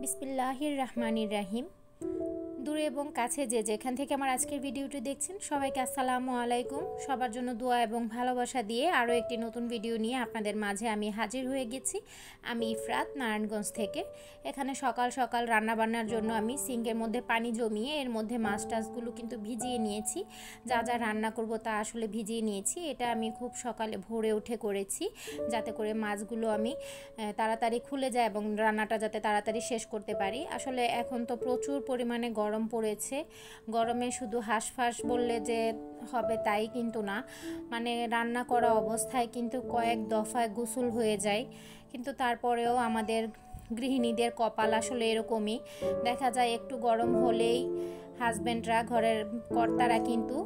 বিসমিল্লাহির রহমানির রাহিম। দূরে এবং কাছে যে যেখান থেকে আমার আজকের ভিডিওটি দেখছেন সবাইকে আসসালামু আলাইকুম। সবার জন্য দোয়া এবং ভালোবাসা দিয়ে আরও একটি নতুন ভিডিও নিয়ে আপনাদের মাঝে আমি হাজির হয়ে গেছি। আমি ইফরাত, নারায়ণগঞ্জ থেকে। এখানে সকাল সকাল রান্নাবান্নার জন্য আমি সিঙ্কের মধ্যে পানি জমিয়ে এর মধ্যে মাছ টাছগুলো কিন্তু ভিজিয়ে নিয়েছি। যা যা রান্না করব তা আসলে ভিজিয়ে নিয়েছি। এটা আমি খুব সকালে ভোরে উঠে করেছি, যাতে করে মাছগুলো আমি তাড়াতাড়ি খুলে যায় এবং রান্নাটা যাতে তাড়াতাড়ি শেষ করতে পারি। আসলে এখন তো প্রচুর পরিমাণে গরম পড়েছে। গরমে শুধু হাঁসফাঁস বললে যে হবে তাই কিন্তু না, মানে রান্না করা অবস্থায় কিন্তু কয়েক দফায় গোসল হয়ে যায়। কিন্তু তারপরেও আমাদের গৃহিণীদের কপাল আসলে এরকমই, দেখা যায় একটু গরম হলেই হাজব্যান্ডরা, ঘরের কর্তারা কিন্তু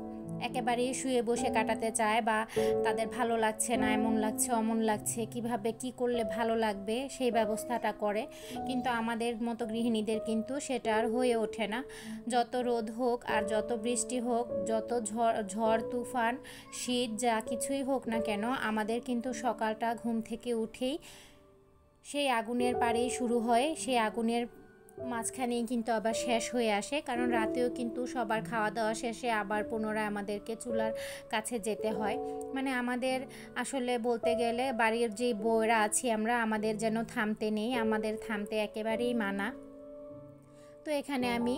একেবারেই শুয়ে বসে কাটাতে চায়, বা তাদের ভালো লাগছে না, এমন লাগছে অমন লাগছে, কিভাবে কি করলে ভালো লাগবে সেই ব্যবস্থাটা করে। কিন্তু আমাদের মতো গৃহিণীদের কিন্তু সেটা আর হয়ে ওঠে না। যত রোদ হোক আর যত বৃষ্টি হোক, যত ঝড় তুফান শীত যা কিছুই হোক না কেন, আমাদের কিন্তু সকালটা ঘুম থেকে উঠেই সেই আগুনের পাড়েই শুরু হয়, সেই আগুনের মাঝখানেই কিন্তু আবার শেষ হয়ে আসে। কারণ রাতেও কিন্তু সবার খাওয়া দাওয়া শেষে আবার পুনরায় আমাদেরকে চুলার কাছে যেতে হয়। মানে আমাদের আসলে বলতে গেলে বাড়ির যে বউরা আছি আমরা, আমাদের যেন থামতে নেই, আমাদের থামতে একেবারেই মানা। তো এখানে আমি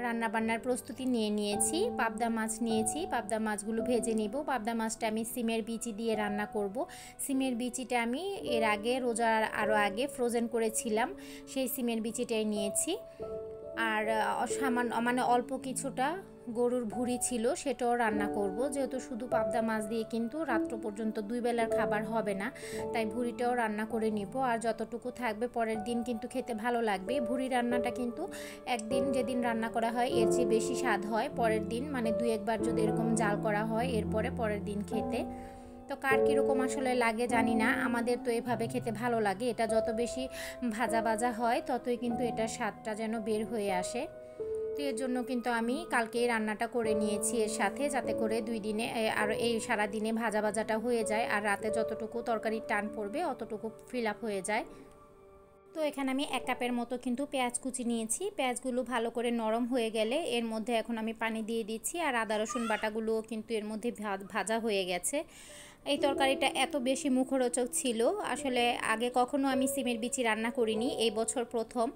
রান্নাবান্নার প্রস্তুতি নিয়ে নিয়েছি। পাবদা মাছ নিয়েছি, পাবদা মাছগুলো ভেজে নিব। পাবদা মাছটা আমি সিমের বিচি দিয়ে রান্না করব। সিমের বিচিটা আমি এর আগে রোজার আরও আগে ফ্রোজেন করেছিলাম, সেই সিমের বিচিটাই নিয়েছি। আর মানে অল্প কিছুটা গরুর ভুঁড়ি ছিল, সেটাও রান্না করব। যেহেতু শুধু পাবদা মাছ দিয়ে কিন্তু রাত্র পর্যন্ত 2 বেলার খাবার হবে না, তাই ভুঁড়িটাও রান্না করে নিব। আর যতটুকু থাকবে পরের দিন কিন্তু খেতে ভালো লাগবে। ভুঁড়ি রান্নাটা কিন্তু একদিন যেদিন রান্না করা হয় এর চেয়ে বেশি স্বাদ হয় পরের দিন, মানে 2-1 বার যদি এরকম জাল করা হয় এরপরে পরের দিন খেতে। তো কার কীরকম আসলে লাগে জানি না, আমাদের তো এভাবে খেতে ভালো লাগে। এটা যত বেশি ভাজা ভাজা হয় ততই কিন্তু এটার স্বাদটা যেন বের হয়ে আসে। তো এর জন্য কিন্তু আমি কালকেই রান্নাটা করে নিয়েছি এর সাথে, যাতে করে 2 দিনে আর এই সারা দিনে ভাজা ভাজাটা হয়ে যায়, আর রাতে যতটুকু তরকারির টান পড়বে অতটুকু ফিল আপ হয়ে যায়। তো এখানে আমি 1 কাপের মতো কিন্তু পেঁয়াজ কুচি নিয়েছি। পেঁয়াজগুলো ভালো করে নরম হয়ে গেলে এর মধ্যে এখন আমি পানি দিয়ে দিচ্ছি, আর আদা রসুন বাটাগুলোও কিন্তু এর মধ্যে ভাজা হয়ে গেছে। এই তরকারিটা এত বেশি মুখরোচক ছিল, আসলে আগে কখনো আমি সিমের বিচি রান্না করিনি, এই বছর প্রথম।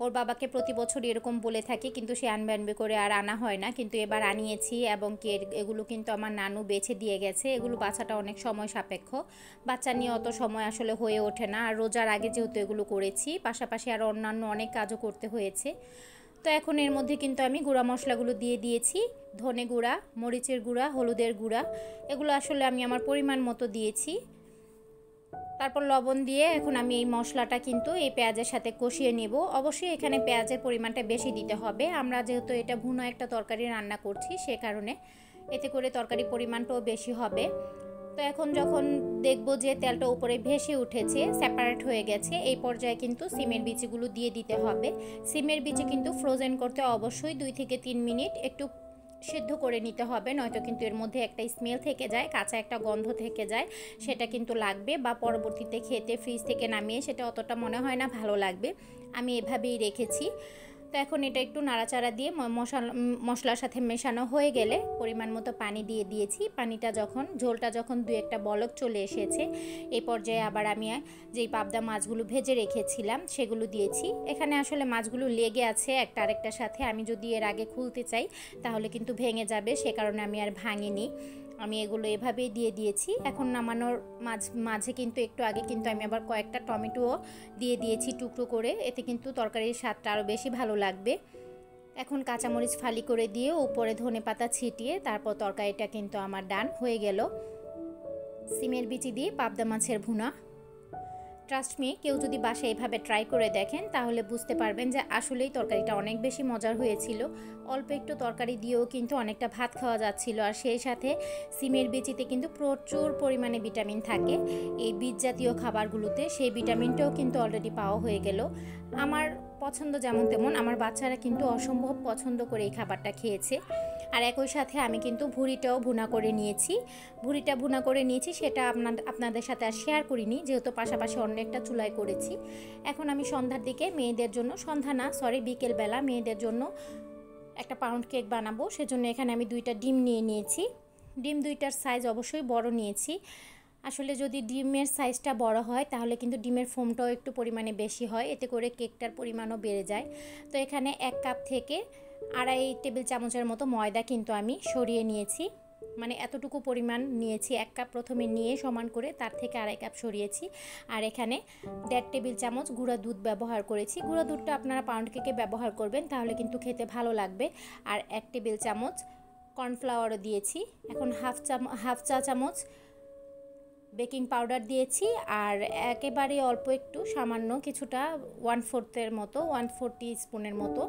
ওর বাবাকে প্রতি বছর এরকম বলে থাকি, কিন্তু সে আনবে করে আর আনা হয় না। কিন্তু এবার আনিয়েছি, এবং এগুলো কিন্তু আমার নানু বেছে দিয়ে গেছে। এগুলো বাছাটা অনেক সময় সাপেক্ষ, বাচ্চা নিয়ে অত সময় আসলে হয়ে ওঠে না। আর রোজার আগে যেহেতু এগুলো করেছি, পাশাপাশি আর অন্যান্য অনেক কাজও করতে হয়েছে। তো এখন এর মধ্যে কিন্তু আমি গুঁড়া মশলাগুলো দিয়ে দিয়েছি। ধনে গুঁড়া, মরিচের গুঁড়া, হলুদের গুঁড়া, এগুলো আসলে আমি আমার পরিমাণ মতো দিয়েছি। তারপর লবণ দিয়ে এখন আমি এই মশলাটা কিন্তু এই পেঁয়াজের সাথে কষিয়ে নেব। অবশ্যই এখানে পেঁয়াজের পরিমাণটা বেশি দিতে হবে, আমরা যেহেতু এটা ভুনা একটা তরকারি রান্না করছি সে কারণে, এতে করে তরকারির পরিমাণটাও বেশি হবে। তো এখন যখন দেখব যে তেলটা উপরে ভেসে উঠেছে, সেপারেট হয়ে গেছে, এই পর্যায়ে কিন্তু সিমের বিচিগুলো দিয়ে দিতে হবে। সিমের বিচি কিন্তু ফ্রোজেন করতে অবশ্যই 2 থেকে 3 মিনিট একটু সিদ্ধ করে নিতে হবে, নয়তো কিন্তু এর মধ্যে একটা স্মেল থেকে যায়, কাঁচা একটা গন্ধ থেকে যায়, সেটা কিন্তু লাগবে, বা পরবর্তীতে খেতে ফ্রিজ থেকে নামিয়ে সেটা অতটা মনে হয় না ভালো লাগবে। আমি এভাবেই রেখেছি। তো এখন এটা একটু নাড়াচাড়া দিয়ে মশলার সাথে মেশানো হয়ে গেলে পরিমাণ মতো পানি দিয়ে দিয়েছি। পানিটা যখন ঝোলটা যখন 2-1টা বলক চলে এসেছে, এই পর্যায়ে আবার আমি যেই পাবদা মাছগুলো ভেজে রেখেছিলাম সেগুলো দিয়েছি। এখানে আসলে মাছগুলো লেগে আছে একটা আরেকটার সাথে, আমি যদি এর আগে খুলতে চাই তাহলে কিন্তু ভেঙে যাবে, সে কারণে আমি আর ভাঙিনি। আমি এগুলো এভাবেই দিয়ে দিয়েছি। এখন নামানোর মাঝে কিন্তু একটু আগে কিন্তু আমি আবার কয়েকটা টমেটোও দিয়ে দিয়েছি টুকরো করে, এতে কিন্তু তরকারির স্বাদটা আরও বেশি ভালো লাগবে। এখন কাঁচামরিচ ফালি করে দিয়ে উপরে ধনেপাতা ছিটিয়ে তারপর তরকারিটা কিন্তু আমার ডান হয়ে গেল। সিমের বিচি দিয়ে পাবদা মাছের ভুনা। ট্রাস্ট মি, কেউ যদি বাসায় এভাবে ট্রাই করে দেখেন তাহলে বুঝতে পারবেন যে আসলেই তরকারিটা অনেক বেশি মজার হয়েছিল। অল্প একটু তরকারি দিয়েও কিন্তু অনেকটা ভাত খাওয়া যাচ্ছিল, আর সেই সাথে সিমের বিচিতে কিন্তু প্রচুর পরিমাণে ভিটামিন থাকে এই বীজ জাতীয় খাবারগুলোতে, সেই ভিটামিনটাও কিন্তু অলরেডি পাওয়া হয়ে গেল। আমার পছন্দ যেমন তেমন, আমার বাচ্চারা কিন্তু অসম্ভব পছন্দ করে এই খাবারটা খেয়েছে। আর একই সাথে আমি কিন্তু ভুঁড়িটাও ভুনা করে নিয়েছি। ভুঁড়িটা ভুনা করে নিয়েছি, সেটা আপনাদের সাথে আর শেয়ার করিনি, যেহেতু পাশাপাশি অন্য একটা চুলায় করেছি। এখন আমি সন্ধ্যার দিকে মেয়েদের জন্য, সন্ধ্যা না সরি বিকেলবেলা মেয়েদের জন্য একটা পাউন্ড কেক বানাবো। সেজন্য এখানে আমি 2টা ডিম নিয়ে নিয়েছি। ডিম 2টার সাইজ অবশ্যই বড় নিয়েছি। আসলে যদি ডিমের সাইজটা বড় হয় তাহলে কিন্তু ডিমের ফোমটাও একটু পরিমাণে বেশি হয়, এতে করে কেকটার পরিমাণও বেড়ে যায়। তো এখানে 1 কাপ থেকে 2.5 টেবিল চামচের মতো ময়দা কিন্তু আমি সরিয়ে নিয়েছি। মানে এতটুকু পরিমাণ নিয়েছি, 1 কাপ প্রথমে নিয়ে সমান করে তার থেকে 2.5 কাপ সরিয়েছি। আর এখানে 1.5 টেবিল চামচ গুঁড়া দুধ ব্যবহার করেছি। গুঁড়া দুধটা আপনারা পাউন্ড কেকে ব্যবহার করবেন, তাহলে কিন্তু খেতে ভালো লাগবে। আর 1 টেবিল চামচ কর্নফ্লাওয়ারও দিয়েছি। এখন হাফ চা চামচ বেকিং পাউডার দিয়েছি। আর একেবারে অল্প একটু সামান্য কিছুটা 1/4 মতো 1/4 টিস্পুনের মতো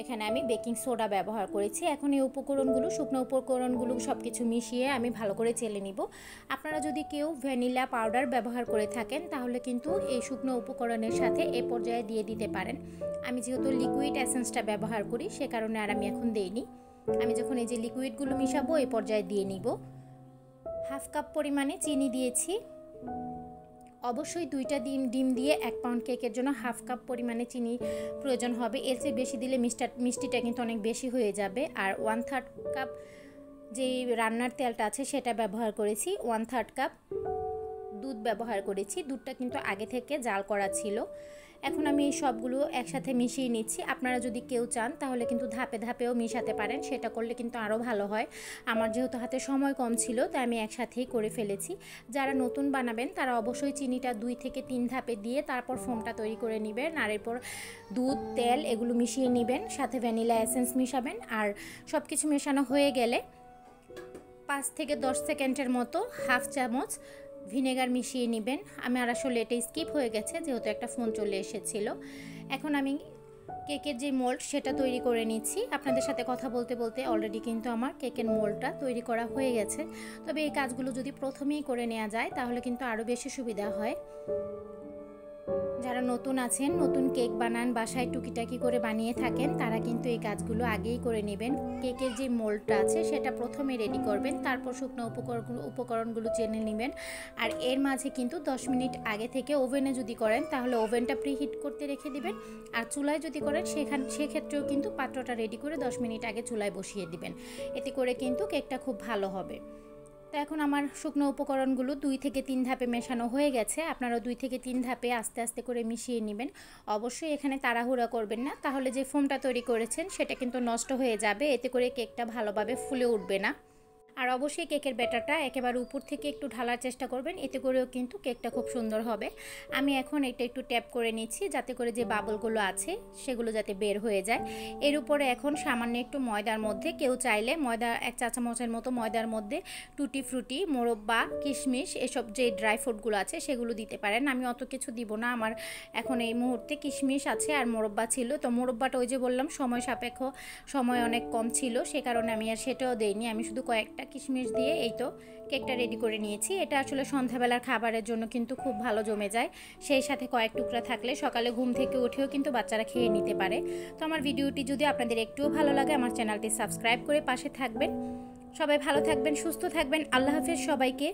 এখানে আমি বেকিং সোডা ব্যবহার করেছি। এখন এই উপকরণগুলো, শুকনো উপকরণগুলো সব কিছু মিশিয়ে আমি ভালো করে চেলে নিব। আপনারা যদি কেউ ভ্যানিলা পাউডার ব্যবহার করে থাকেন তাহলে কিন্তু এই শুকনো উপকরণের সাথে এ পর্যায়ে দিয়ে দিতে পারেন। আমি যেহেতু লিকুইড এসেন্সটা ব্যবহার করি সে কারণে আর আমি এখন দেইনি। আমি যখন এই যে লিকুইডগুলো মিশাবো এই পর্যায়ে দিয়ে নিব। হাফ কাপ পরিমাণে চিনি দিয়েছি। অবশ্যই 2টা ডিম দিয়ে 1 পাউন্ড কেকের জন্য হাফ কাপ পরিমাণে চিনি প্রয়োজন হবে। এর চেয়ে বেশি দিলে মিষ্টিটা কিন্তু অনেক বেশি হয়ে যাবে। আর 1/3 কাপ যেই রান্নার তেলটা আছে সেটা ব্যবহার করেছি। 1/3 কাপ দুধ ব্যবহার করেছি। দুধটা কিন্তু আগে থেকে জাল করা ছিল। এখন আমি এই সবগুলো একসাথে মিশিয়ে নিচ্ছি। আপনারা যদি কেউ চান তাহলে কিন্তু ধাপে ধাপেও মিশাতে পারেন, সেটা করলে কিন্তু আরও ভালো হয়। আমার যেহেতু হাতে সময় কম ছিল তাই আমি একসাথেই করে ফেলেছি। যারা নতুন বানাবেন তারা অবশ্যই চিনিটা 2 থেকে 3 ধাপে দিয়ে তারপর ফোমটা তৈরি করে নেবেন। আর এরপর দুধ, তেল এগুলো মিশিয়ে নেবেন, সাথে ভ্যানিলা এসেন্স মিশাবেন। আর সব কিছু মেশানো হয়ে গেলে 5 থেকে 10 সেকেন্ডের মতো হাফ চামচ ভিনেগার মিশিয়ে নেবেন। আমার আসলে এটা স্কিপ হয়ে গেছে যেহেতু একটা ফোন চলে এসেছিল। এখন আমি কেকের যে মোল্ড সেটা তৈরি করে নিচ্ছি। আপনাদের সাথে কথা বলতে বলতে অলরেডি কিন্তু আমার কেকের মোল্ডটা তৈরি করা হয়ে গেছে। তবে এই কাজগুলো যদি প্রথমেই করে নেওয়া যায় তাহলে কিন্তু আরও বেশি সুবিধা হয়। যারা নতুন আছেন, নতুন কেক বানান, বাসায় টুকিটাকি করে বানিয়ে থাকেন, তারা কিন্তু এই কাজগুলো আগেই করে নেবেন। কেকের যে মোল্ডটা আছে সেটা প্রথমে রেডি করবেন, তারপর শুকনো উপকরণগুলো চেনে নেবেন। আর এর মাঝে কিন্তু 10 মিনিট আগে থেকে ওভেনে যদি করেন তাহলে ওভেনটা প্রিহিট করতে রেখে দিবেন। আর চুলায় যদি করেন সেক্ষেত্রেও কিন্তু পাত্রটা রেডি করে 10 মিনিট আগে চুলায় বসিয়ে দিবেন। এতে করে কিন্তু কেকটা খুব ভালো হবে। তো এখন আমার শুকনো উপকরণগুলো 2 থেকে 3 ধাপে মেশানো হয়ে গেছে। আপনারা 2 থেকে 3 ধাপে আস্তে আস্তে করে মিশিয়ে নেবেন। অবশ্যই এখানে তাড়াহুড়া করবেন না, তাহলে যে ফোমটা তৈরি করেছেন সেটা কিন্তু নষ্ট হয়ে যাবে, এতে করে কেকটা ভালোভাবে ফুলে উঠবে না। আর অবশ্যই কেকের ব্যাটারটা একেবারে উপর থেকে একটু ঢালার চেষ্টা করবেন, এতে করেও কিন্তু কেকটা খুব সুন্দর হবে। আমি এখন এটা একটু ট্যাপ করে নিচ্ছি যাতে করে যে বাবলগুলো আছে সেগুলো যাতে বের হয়ে যায়। এর উপরে এখন সামান্য একটু ময়দার মধ্যে, কেউ চাইলে ময়দা 1 চা চামচের মতো ময়দার মধ্যে টুটি ফ্রুটি, মোরব্বা, কিশমিশ এসব যে ড্রাই ফ্রুটগুলো আছে সেগুলো দিতে পারেন। আমি অত কিছু দিব না, আমার এখন এই মুহূর্তে কিশমিশ আছে আর মোরব্বা ছিল। তো মোরব্বাটা ওই যে বললাম সময় সাপেক্ষ, সময় অনেক কম ছিল সে কারণে আমি আর সেটাও দেইনি। আমি শুধু কয়েকটা কিশমিশ দিয়ে এই তো কেকটা রেডি করে নিয়েছি। এটা আসলে সন্ধ্যাবেলার খাবারের জন্য কিন্তু খুব ভালো জমে যায়। সেই সাথে কয়েক টুকরা থাকলে সকালে ঘুম থেকে উঠেও কিন্তু বাচ্চারা খেয়ে নিতে পারে। তো আমার ভিডিওটি যদি আপনাদের একটুও ভালো লাগে আমার চ্যানেলটি সাবস্ক্রাইব করে পাশে থাকবেন। সবাই ভালো থাকবেন, সুস্থ থাকবেন। আল্লাহ হাফেজ সবাইকে।